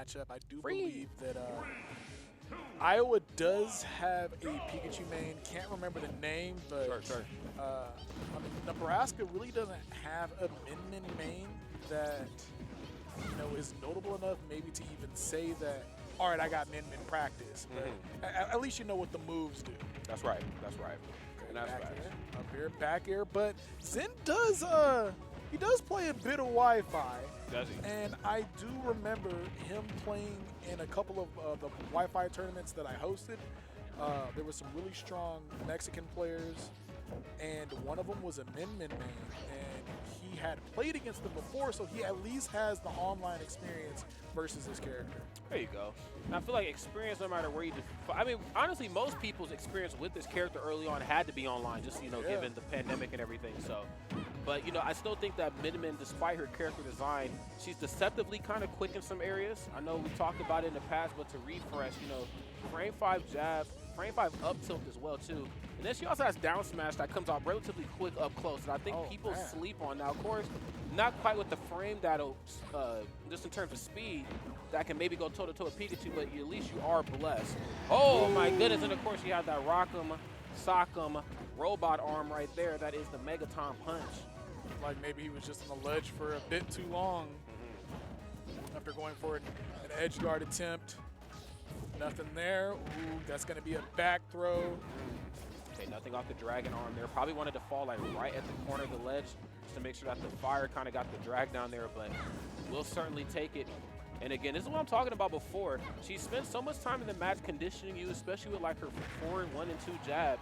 matchup. I do believe that Iowa does have a Pikachu main. Can't remember the name, but I mean, Nebraska really doesn't have a Min main that is notable enough maybe to even say that. All right, I got Min practice, but at least you know what the moves do. That's right. That's right. And that's Back right. air, up air, back air. But Zen does he does play a bit of Wi-Fi. Does he? And I do remember him playing in a couple of the Wi-Fi tournaments that I hosted. There were some really strong Mexican players, and one of them was a Min main, and he had played against them before, so he at least has the online experience versus his character. There you go. And I feel like experience, no matter where you I mean, honestly, most people's experience with this character early on had to be online, just, given the pandemic and everything. So, but, I still think that Min, despite her character design, she's deceptively kind of quick in some areas. I know we talked about it in the past, but to refresh, frame 5 jab, frame 5 up tilt as well, too. And then she also has down smash that comes out relatively quick up close. And I think people sleep on. Now, of course, not quite with the frame that'll, just in terms of speed, that can maybe go toe-to-toe with Pikachu, but at least you are blessed. Oh, my goodness. And, of course, you have that Rock'em, Sock'em robot arm right there. That is the Megaton Punch. Like maybe he was just on the ledge for a bit too long after going for an edge guard attempt. Nothing there. Ooh, that's going to be a back throw. Okay, nothing off the dragon arm there. Probably wanted to fall like right at the corner of the ledge just to make sure that the fire kind of got the drag down there, but we'll certainly take it. And again, this is what I'm talking about before. She spent so much time in the match conditioning you, especially with like her forward 1 and 2 jabs,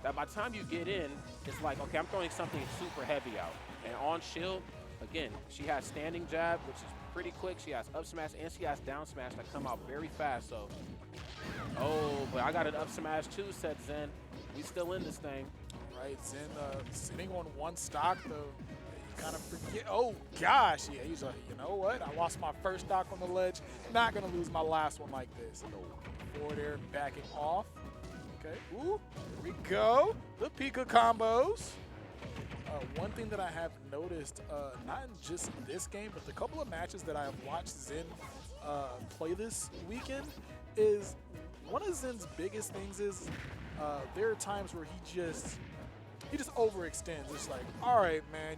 that by the time you get in, it's like, okay, I'm throwing something super heavy out. And on shield, again, she has standing jab, which is pretty quick. She has up smash and she has down smash that come out very fast. So, but I got an up smash too, said Zen. We still in this thing. Right, Zen sitting on 1 stock though. You kind of forget. Oh gosh, yeah. He's like, you know what? I lost my first stock on the ledge. Not gonna lose my last one like this. Forward air, backing off. Okay. Ooh, here we go. The Pika combos. One thing that I have noticed, not in just this game, but the couple of matches that I have watched Zen play this weekend, is one of Zen's biggest things is there are times where he just overextends. It's like, all right, man,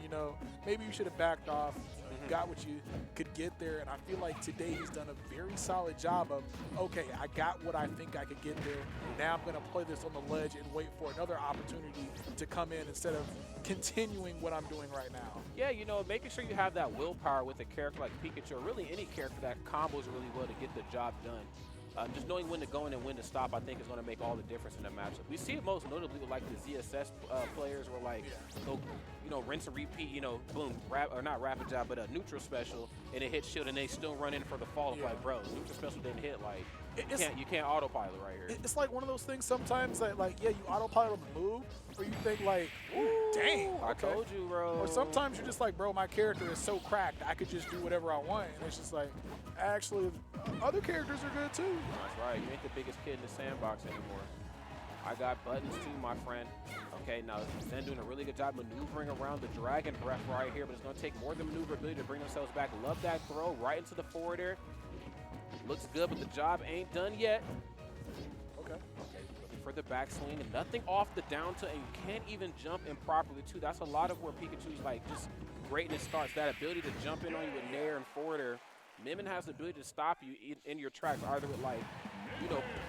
maybe you should have backed off. You got what you could get there, and I feel like today he's done a very solid job of, okay, I got what I think I could get there. Now I'm going to play this on the ledge and wait for another opportunity to come in instead of continuing what I'm doing right now. Yeah, making sure you have that willpower with a character like Pikachu, or really any character that combos really well to get the job done. Just knowing when to go in and when to stop, I think, is going to make all the difference in the matchup. We see it most notably with like the ZSS players, where like they'll rinse and repeat, boom, not rapid jab, but a neutral special, and it hits shield, and they still run in for the fall. Yeah. Like, bro, neutral special didn't hit. Like, you can't autopilot right here. It's like one of those things sometimes that, like, yeah, you autopilot the move, or you think like, ooh, dang, okay. I told you, bro. Or sometimes you're just like, bro, my character is so cracked, I could just do whatever I want. And it's just like, actually, other characters are good too. That's right. You ain't the biggest kid in the sandbox anymore. I got buttons too, my friend. Okay, now Zen doing a really good job maneuvering around the dragon breath right here, but it's going to take more than maneuverability to bring themselves back. Love that throw right into the forward air. Looks good, but the job ain't done yet. Okay. Looking for the backswing, and nothing off the down tilt, and you can't even jump improperly too. That's a lot of where Pikachu's like just greatness starts. That ability to jump in on you with nair and forward air. Min has the ability to stop you in your tracks, either with like,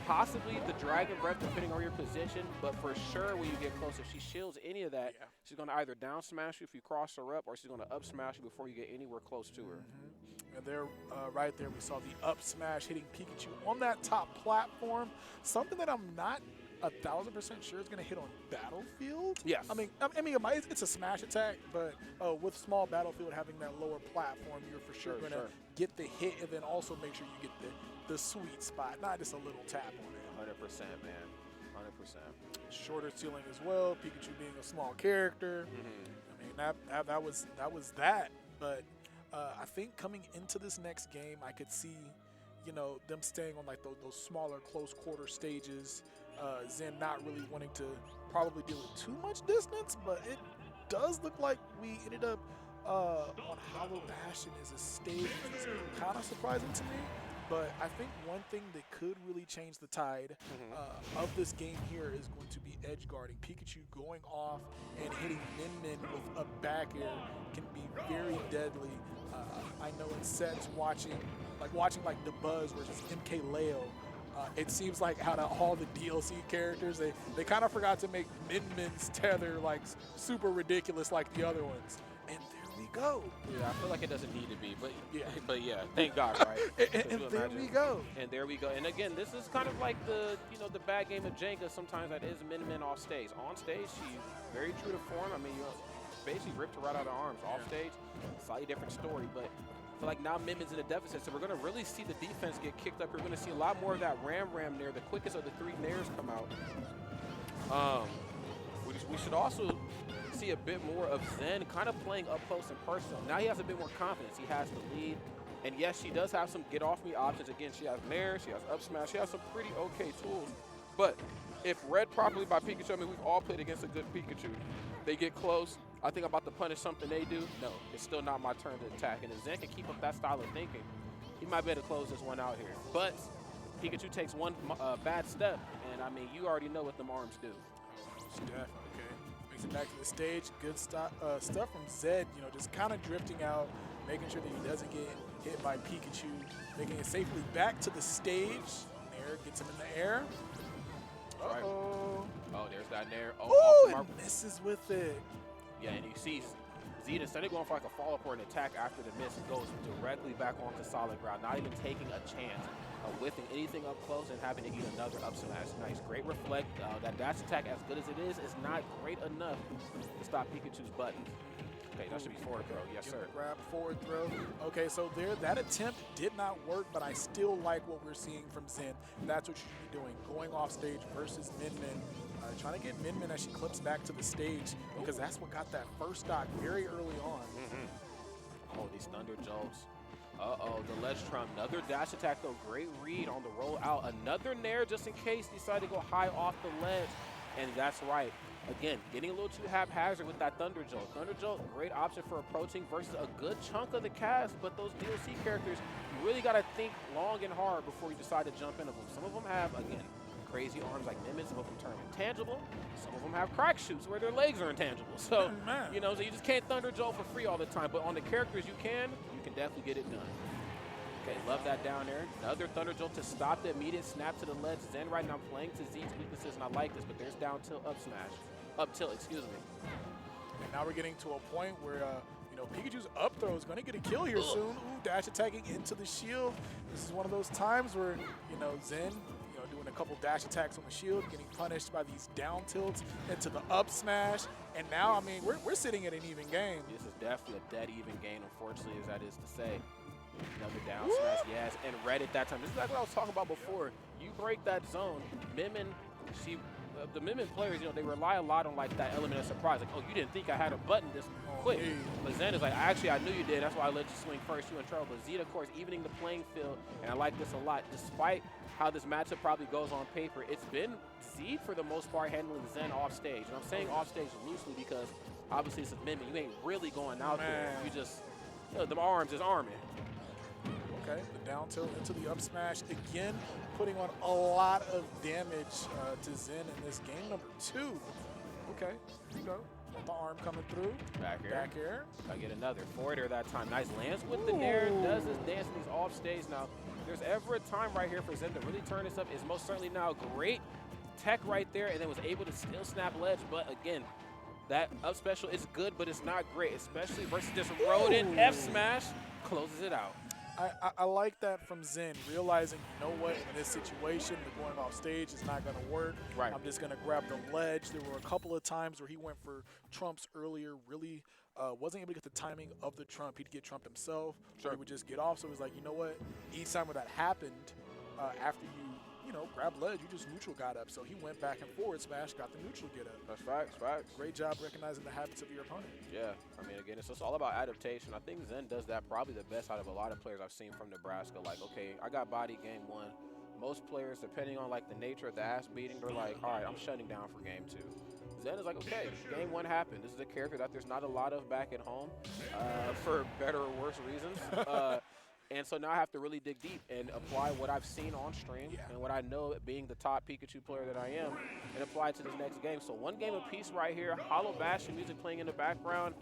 possibly the dragon breath, depending on your position, but for sure when you get close, if she shields any of that, she's going to either down smash you if you cross her up, or she's going to up smash you before you get anywhere close to her. And there, right there, we saw the up smash hitting Pikachu on that top platform. Something that I'm not 1,000% sure is going to hit on Battlefield. Yes. I mean, it's a smash attack, but with small Battlefield having that lower platform, you're for sure going to get the hit, and then also make sure you get the sweet spot, not just a little tap on it. 100%, man. 100%. Shorter ceiling as well. Pikachu being a small character. I mean, that was that. But I think coming into this next game, I could see, them staying on like those smaller close quarter stages. Zen not really wanting to probably deal with too much distance, but it does look like we ended up on Hollow Bastion as a stage, which is kind of surprising to me. But I think one thing that could really change the tide of this game here is going to be edge guarding. Pikachu going off and hitting Min with a back air can be very deadly. I know in sets watching like the Buzz versus MK Leo, it seems like out of all the DLC characters, they kind of forgot to make Min's tether like super ridiculous like the other ones. And there we go. Yeah, I feel like it doesn't need to be, but Yeah. but yeah, thank God, right? And there we go. And there we go. And again, this is kind of like the the bad game of Jenga. Sometimes that is Min off stage. On stage, she's very true to form. I mean, you basically ripped her right out of arms. Off stage, slightly different story, but I feel like now Min's in a deficit, so we're going to really see the defense get kicked up. We're going to see a lot more of that Ram Nair. The quickest of the 3 Nairs come out. We should also see a bit more of Zen kind of playing up close and personal. Now he has a bit more confidence. He has the lead. And yes, she does have some get-off-me options. Again, she has Nair, she has up smash, she has some pretty okay tools. But if read properly by Pikachu, I mean, we've all played against a good Pikachu. They get close. I think I'm about to punish something they do. No, it's still not my turn to attack. And if Zen can keep up that style of thinking, he might be able to close this one out here. But Pikachu takes one bad step, and I mean, you already know what them arms do. Okay. Makes it back to the stage. Good stuff from Zed, just kind of drifting out, making sure that he doesn't get hit by Pikachu, making it safely back to the stage. Nair gets him in the air. Uh-oh. Oh, there's that Nair. Oh, and misses with it. Yeah, and you see Zeed, instead of going for like a follow-up or an attack after the miss, goes directly back onto solid ground, not even taking a chance of whiffing anything up close and having to eat another up smash. Nice, great reflect. That dash attack, as good as it is not great enough to stop Pikachu's button. Okay, that should be forward throw. Yes, sir. Grab, forward throw. Okay, so that attempt did not work, but I still like what we're seeing from Zen. That's what you should be doing, going off stage versus Min. Trying to get Min as she clips back to the stage, because that's what got that first stock very early on. Oh, these Thunder Jolts. Uh-oh, the ledge trump. Another dash attack, though. Great read on the roll out. Another Nair just in case. Decided to go high off the ledge. And that's right. Again, getting a little too haphazard with that Thunder Jolt. Thunder Jolt, great option for approaching versus a good chunk of the cast, but those DLC characters, you really got to think long and hard before you decide to jump into them. Some of them have, again, crazy arms like Min, some of them turn intangible. Some of them have crack shoots where their legs are intangible. So, so you just can't Thunder Jolt for free all the time, but on the characters you can definitely get it done. Okay, love that down there. Another Thunder Jolt to stop the immediate snap to the ledge. Zen right now playing to Zeed's weaknesses, and I like this, but there's down tilt up smash. Up tilt, excuse me. And now we're getting to a point where, Pikachu's up throw is going to get a kill here soon. Ooh, dash attacking into the shield. This is one of those times where, Zen, doing a couple dash attacks on the shield, getting punished by these down tilts into the up smash. And now, I mean, we're sitting at an even game. This is definitely a dead even game, unfortunately, as that is to say. Another down smash, yes, and read it that time. This is like what I was talking about before. You break that zone, the Min players, they rely a lot on like that element of surprise. Like, oh, you didn't think I had a button this quick. But Zen is like, actually, I knew you did. That's why I let you swing first. You in trouble. But Zeed, of course, evening the playing field, and I like this a lot. Despite how this matchup probably goes on paper, it's been Zeed for the most part handling Zen off stage. And I'm saying off stage loosely because obviously it's a Min. You ain't really going out there. You just, the arms is arming. Okay, the down tilt into the up smash again, putting on a lot of damage to Zen in this game number 2. Okay, here you go. Got the arm coming through. Back air. I get another forward air that time. Nice lands with the Nair. Does his dance in these off stage. Now, if there's ever a time right here for Zen to really turn this up, is most certainly now. Great tech right there, and then was able to still snap ledge. But again, that up special is good, but it's not great, especially versus just Rodent. F smash closes it out. I like that from Zen, realizing, you know what, in this situation, the going off stage is not going to work. Right. I'm just going to grab the ledge. There were a couple of times where he went for trumps earlier, really wasn't able to get the timing of the trump. He'd get trumped himself, or he would just get off. So it was like, you know what, each time where that happened, after you grab ledge, you just neutral got up. So he went back and forward smash, got the neutral get up. That's facts. Great job recognizing the habits of your opponent. Yeah, I mean, again, it's just all about adaptation. I think Zen does that probably the best out of a lot of players I've seen from Nebraska. Like, okay, I got body game 1. Most players, depending on like the nature of the ass beating, they're like, all right, I'm shutting down for game 2. Zen is like, okay, game 1 happened. This is a character that there's not a lot of back at home, for better or worse reasons. And so now I have to really dig deep and apply what I've seen on stream and what I know being the top Pikachu player that I am and apply it to this next game. So one game apiece right here. Hollow Bastion music playing in the background.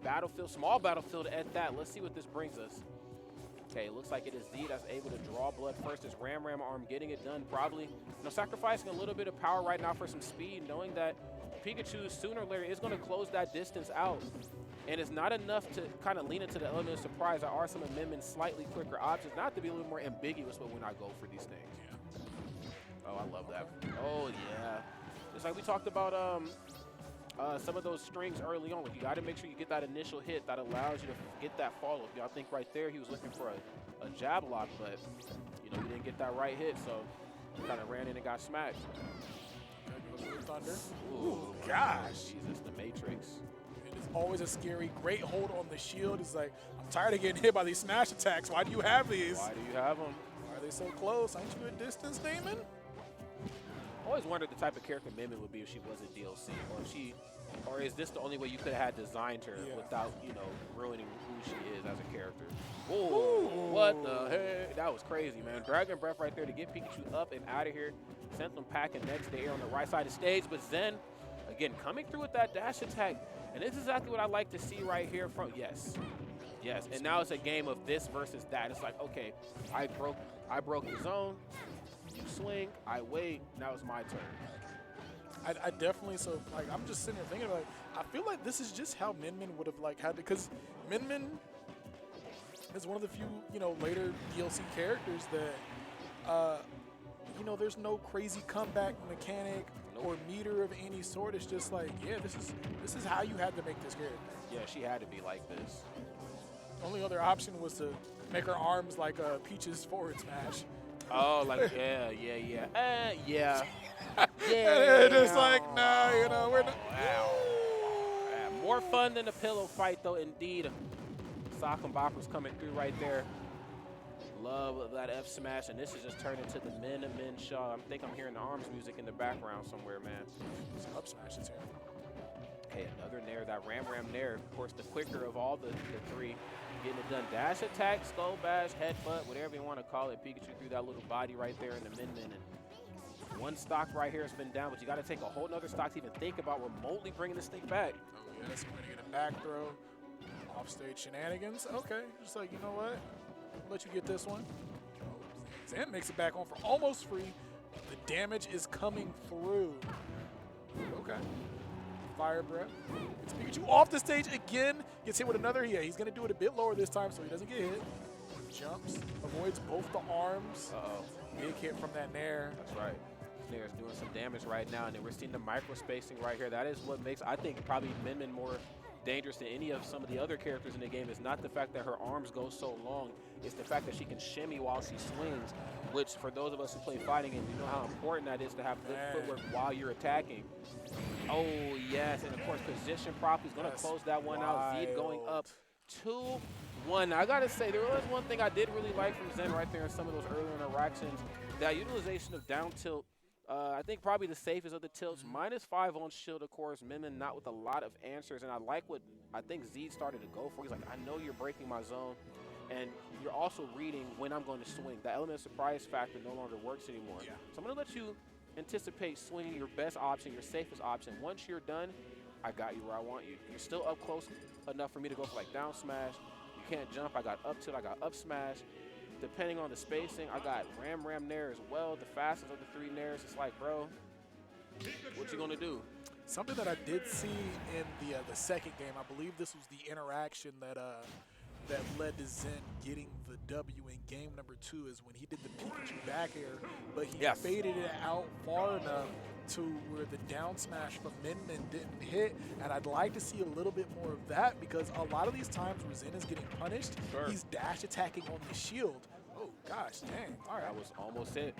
Battlefield, small battlefield at that. Let's see what this brings us. Okay, it looks like it is Zeed that's able to draw blood first. His Ram arm getting it done probably. Sacrificing a little bit of power right now for some speed, knowing that Pikachu sooner or later is going to close that distance out. And it's not enough to kind of lean into the element of surprise. There are some amendments, slightly quicker options, not to be a little more ambiguous but when I go for these things. Yeah. Oh, I love that. Oh, yeah. Just like we talked about some of those strings early on. Like you got to make sure you get that initial hit that allows you to get that follow. I think right there he was looking for a jab lock, but, he didn't get that right hit, so kind of ran in and got smacked. Thunder. Ooh, gosh. Jesus, the Matrix. Always a scary, great hold on the shield. It's like, I'm tired of getting hit by these smash attacks. Why do you have these? Why do you have them? Why are they so close? Aren't you a distance, Damon? I always wondered the type of character Mimmin would be if she wasn't DLC, or is this the only way you could have designed her without, ruining who she is as a character? Ooh, what the heck? That was crazy, man. Dragon Breath right there to get Pikachu up and out of here. Sent them packing next to air on the right side of the stage, but Zen, again, coming through with that dash attack. And this is exactly what I like to see right here from, yes. And now it's a game of this versus that. It's like, okay, I broke the zone, you swing, I wait, now it's my turn. I definitely, so like, I'm just sitting here thinking like, I feel like this is just how Min Min would have like had to, because Min Min is one of the few, later DLC characters that, there's no crazy comeback mechanic or meter of any sort. It's just like, this is how you had to make this character. Yeah, she had to be like this. Only other option was to make her arms like Peach's forward smash. Oh, like, yeah. Yeah. Just like, no, we're not. Wow. More fun than a pillow fight, though, indeed. Sock and Boppers coming through right there. Love that F smash, and this is just turned into the Min Shaw. I think I'm hearing the arms music in the background somewhere, man. Some up smashes here. Okay, another nair, that Ram Nair. Of course, the quicker of all the three. Getting it done. Dash attack, skull bash, headbutt, whatever you want to call it. Pikachu threw that little body right there in the Min. And one stock right here has been down, but you got to take a whole nother stock to even think about remotely bringing this thing back. Oh, yes, we're going to get a back throw. Offstage shenanigans. Okay, just like, you know what? Let you get this one. Zan makes it back on for almost free. The damage is coming through. Okay. Fire breath. It's Pikachu off the stage again. Gets hit with another. Yeah, he's going to do it a bit lower this time so he doesn't get hit. Jumps. Avoids both the arms. Uh-oh. Big hit from that Nair. That's right. Nair's doing some damage right now, and then we're seeing the micro spacing right here. That is what makes, I think, probably Min more dangerous than any of some of the other characters in the game. Is not the fact that her arms go so long, it's the fact that she can shimmy while she swings, which for those of us who play fighting games, you know how important that is to have good footwork while you're attacking. Oh, yes, and of course, position prop is going to close that one out. Zeed going up 2-1. I got to say, there was one thing I did really like from Zen right there in some of those earlier interactions, that utilization of down tilt. I think probably the safest of the tilts. -5 on shield, of course. Min not with a lot of answers. And I like what I think Zeed started to go for. He's like, I know you're breaking my zone. And you're also reading when I'm going to swing. The element of surprise factor no longer works anymore. Yeah. So I'm going to let you anticipate swinging your best option, your safest option. Once you're done, I got you where I want you. You're still up close enough for me to go for like down smash. You can't jump. I got up tilt. I got up smash. Depending on the spacing, I got Ram Nair as well, the fastest of the 3 Nairs. It's like, bro, what you gonna do? Something that I did see in the second game, I believe this was the interaction that that led to Zen getting the W in game number 2, is when he did the Pikachu back air, but he faded it out far enough to where the down smash from Min didn't hit, and I'd like to see a little bit more of that, because a lot of these times where Zen is getting punished, he's dash attacking on the shield. Oh gosh, dang, all right. That was almost it.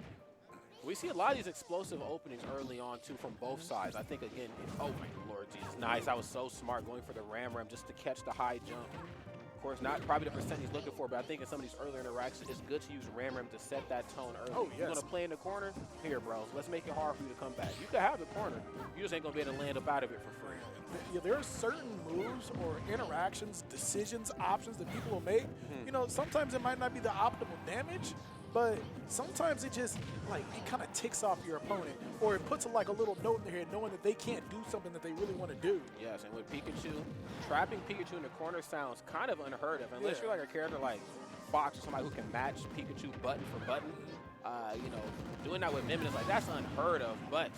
We see a lot of these explosive openings early on too from both sides. I think again, oh my Lord Jesus, nice. I was so smart going for the Ram just to catch the high jump. Of course, not probably the percent he's looking for, but I think in some of these earlier interactions, it's good to use Ram to set that tone early. Oh, yes. You're going to play in the corner? Here, bro. Let's make it hard for you to come back. You can have the corner. You just ain't going to be able to land up out of it for free. Yeah, there are certain moves or interactions, decisions, options that people will make. You know, sometimes it might not be the optimal damage, but sometimes it just, like, it kind of ticks off your opponent, or it puts like a little note in their head knowing that they can't do something that they really want to do. Yes, and with Pikachu, trapping Pikachu in the corner sounds kind of unheard of, unless you're like a character like Fox or somebody who can match Pikachu button for button. You know, doing that with Min is like, that's unheard of, but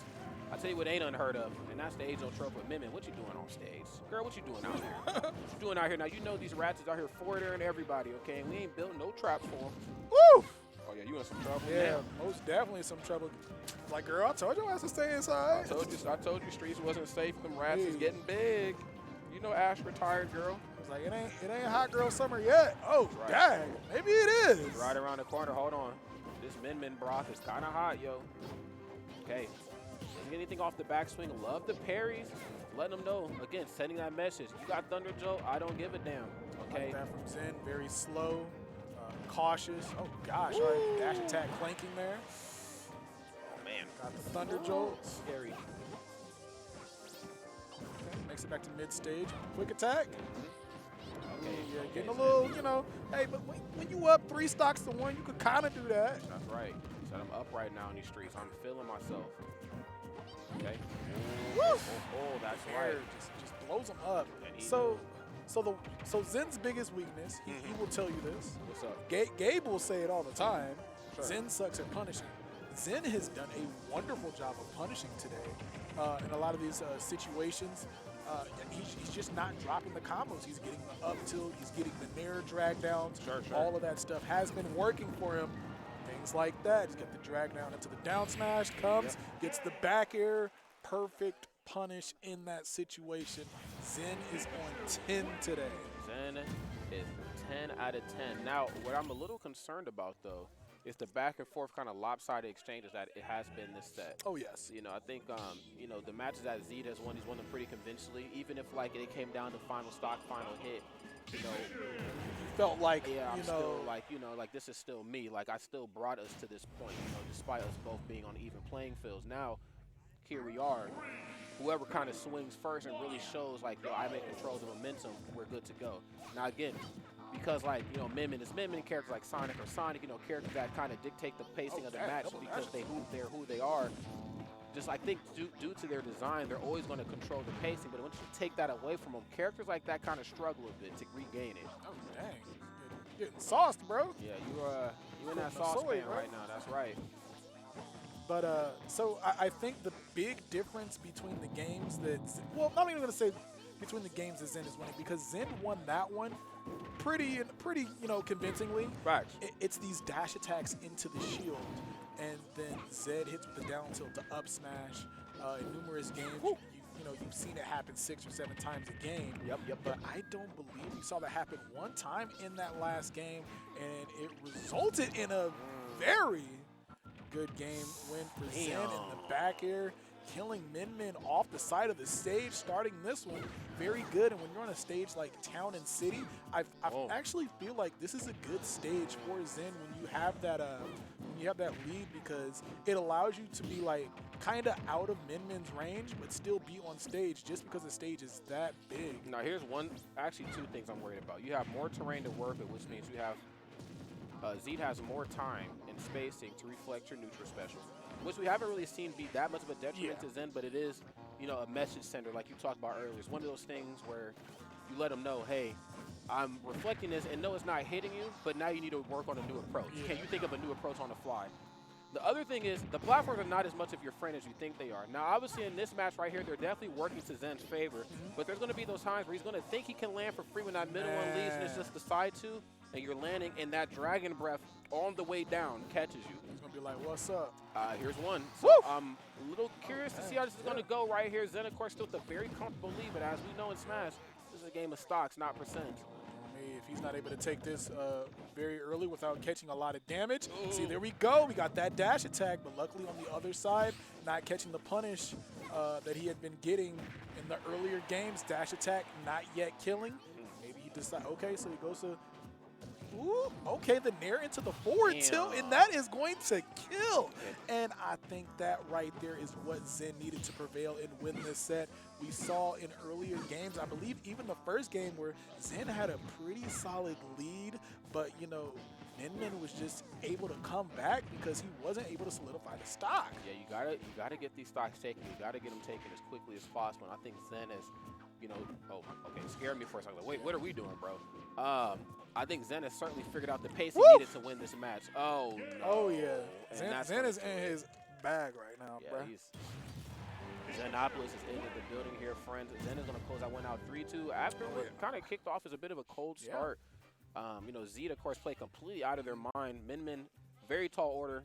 I tell you what ain't unheard of, and that's the age-old trope with Min. What you doing on stage? Girl, what you doing out here? What you doing out here? Now, you know these rats is out here forwarding everybody, okay? And we ain't built no traps for them. Woo! Oh, yeah, you in some trouble? Yeah, most definitely some trouble. Like, girl, I told you I had to stay inside. I told you streets wasn't safe. Them rats is getting big. You know Ash retired, girl. It's like, it ain't hot girl summer yet. Oh, Right. dang. Maybe it is. Right around the corner. Hold on. This Min broth is kind of hot, yo. Okay. Doesn't get anything off the backswing. Love the parries. Letting them know. Again, sending that message. You got Thunder Joe. I don't give a damn. Okay. Like that from Zen. Very slow, cautious. Oh, gosh. All right. Dash attack clanking there. Oh, man. Got the Thunder Jolt. Scary. Okay, makes it back to mid-stage. Quick attack. Okay. Yeah, getting a little, you know. Hey, but when you up 3 stocks to 1, you could kind of do that. That's right. So I'm up right now in these streets. I'm feeling myself. Okay. Woo! Oh, that's right. Just blows him up. And he So Zen's biggest weakness, he will tell you this. What's up? Gabe will say it all the time. Sure. Zen sucks at punishing. Zen has done a wonderful job of punishing today in a lot of these situations. He's just not dropping the combos. He's getting the up tilt. He's getting the nair drag downs. Sure. All of that stuff has been working for him. Things like that. He's got the drag down into the down smash. Comes, gets the back air. Perfect punish in that situation. Zen is on 10 today. Zen is 10 out of 10. Now, what I'm a little concerned about, though, is the back and forth kind of lopsided exchanges that it has been this set. Oh, yes. You know, I think, you know, the matches that Zeed has won, he's won them pretty convincingly. Even if, like, it came down to final stock, final hit, you know. Felt like, yeah, I'm you know. still, like, you know, like, this is still me. Like, I still brought us to this point, you know, despite us both being on even playing fields. Now, here we are. Whoever kind of swings first and really shows, like, yo, I'm in control of the momentum, we're good to go. Now, again, because, like, you know, Min is Min, characters like Sonic or Sonic, you know, characters that kind of dictate the pacing of the match because they're who they are. Just, I think, due to their design, they're always going to control the pacing. But once you take that away from them, characters like that kind of struggle a bit to regain it. Oh, dang. You're getting sauced, bro. Yeah, you in that saucepan right now. That's right. But so I think the big difference between the games that, well, I'm not even gonna say between the games that Zen is winning, because Zen won that one pretty, you know, convincingly. Facts. It's these dash attacks into the shield, and then Zed hits with the down tilt to up smash. In numerous games, you know, you've seen it happen 6 or 7 times a game. Yep. But I don't believe you saw that happen one time in that last game, and it resulted in a very good game win for Zen in the back air, killing Min off the side of the stage, starting this one. Very good. And when you're on a stage like Town and City, I actually feel like this is a good stage for Zen when you have that lead, because it allows you to be like kind of out of Min's range, but still be on stage just because the stage is that big. Now here's actually 2 things I'm worried about. You have more terrain to work with, which means you have Zeed has more time and spacing to reflect your neutral special, which we haven't really seen be that much of a detriment to Zen, but it is, you know, a message sender like you talked about earlier. It's one of those things where you let them know, hey, I'm reflecting this, and no, it's not hitting you, but now you need to work on a new approach. Can you think of a new approach on the fly? The other thing is, the platforms are not as much of your friend as you think they are. Now, obviously, in this match right here, they're definitely working to Zen's favor, but there's going to be those times where he's going to think he can land for free when that middle one leaves, and it's just the side 2, and you're landing, and that dragon breath on the way down catches you. He's going to be like, what's up? Here's one. So I'm a little curious to see how this is going to go right here. Zen, of course, still with a very comfortable lead, but as we know in Smash, this is a game of stocks, not percents. If he's not able to take this very early without catching a lot of damage. See, there we go. We got that dash attack, but luckily on the other side, not catching the punish that he had been getting in the earlier games. Dash attack not yet killing. Maybe he decides, okay, so he goes to, ooh, okay, the nair into the forward Damn. tilt, and that is going to kill. And I think that right there is what Zen needed to prevail and win this set. We saw in earlier games, I believe even the first game, where Zen had a pretty solid lead, but, you know, Min was just able to come back because he wasn't able to solidify the stock. Yeah, you gotta get these stocks taken. You gotta get them taken as quickly as possible. And I think Zen is, you know, oh, okay, scared me for a second. Like, wait, what are we doing, bro? I think Zen has certainly figured out the pace he needed to win this match. Oh, no. Oh, yeah. And Zen is in his bag right now, yeah, bro. Zenopolis is into the building here, friends. Zen is going to close that one out 3-2 after what kind of kicked off as a bit of a cold start. You know, Zeed, of course, played completely out of their mind. Min, very tall order.